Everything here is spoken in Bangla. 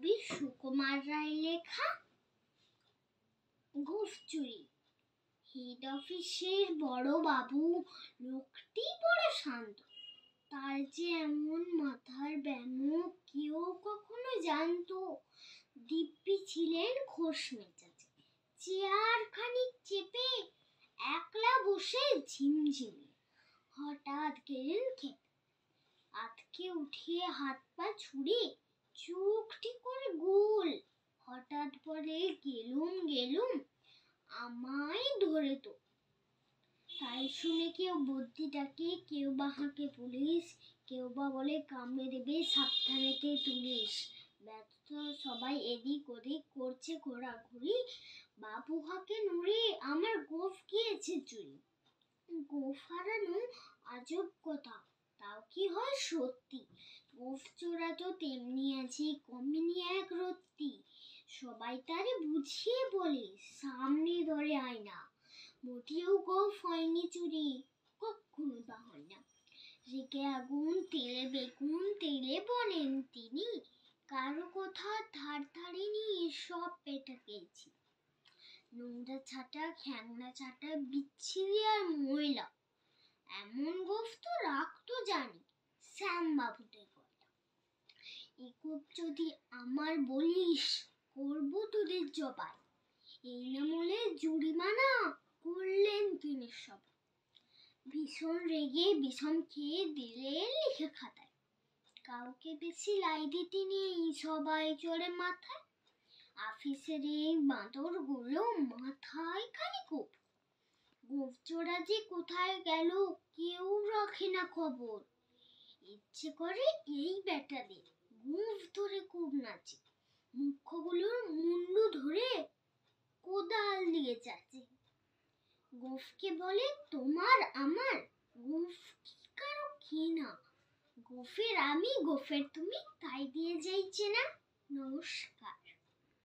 কবি সুকুমার রায় লেখা গোঁফ চুরি। হেড অফিসের বড় বাবু লোকটি বড় শান্ত, তার যে এমন মাথার ব্যামো কেউ কখনো জানতো। দিব্যি ছিলেন খোশ মেজাজে, চেয়ার খানিক চেপে একলা বসে ঝিমঝিমিয়ে। হঠাৎ গেলেন খেতে, আতকে উঠিয়ে হাত পা ছুড়ে চোখটি করে গোল। হঠাৎ পরে গেলুম আমায় ধরে তো। তাই শুনে কেউ বুদ্ধি ডাকে, কেউ বা হাঁকে পুলিশ, কেউ বা বলে কামড়ে দেবে সাবধানেতে তুলিস। ব্যস্ত সবাই এদিক ওদিক করছে ঘোরাঘুরি, বাবু হাঁকে নড়ে আমার গোঁফ গিয়েছে চুরি। গোঁফ হারানো আজব কথা, তাও কি হয় সত্যি। গোঁফ চোরা তো তেমনি আছে, কমেনি এক রত্তি। সবাই তারে বুঝিয়ে বলে, সামনে ধরে আয়না। মোটেও গোঁফ হয়নি চুরি, কখনো তা হয় না। রেগে আগুন তেলে বেগুন তেলে বলেন তিনি, কারো কথা ধার ধারিনি, সব পেটা পেয়েছি। নোংরা ছাটা খ্যাংরা ছাটা বিচ্ছিরি আর ময়লা, এমন গোঁফ তো রাখতো জানি শ্যাম বাবুদের গলা। এ গোঁফ যদি আমার বলিস, করবো তোদের জবাই। এই না বলে জরিমানা করলেন তিনি সব। ভীষণ রেগে বিষম খেয়ে দিলেন লিখে খাতায়, কাউকে বেশি লাই দিতে নেই, সবাই চড়ে মাথায়। অফিসের এই বাঁদর গুলো মাথায় খালি কোপ। গোঁফ চোরা যে কোথায় গেল কেউ রাখে না খবর। ইচ্ছে করে এই বেটাদের গোঁফ ধরে খুব নাচে, মুখ্যগুলোর মুন্ডু ধরে কোদাল দিয়ে চাচে। গোঁফকে বলে তোমার আমার, গোঁফ কি কারো ঘৃণা। গোঁফের আমি গোঁফের তুমি, তাই দিয়ে যাইছে না। নমস্কার।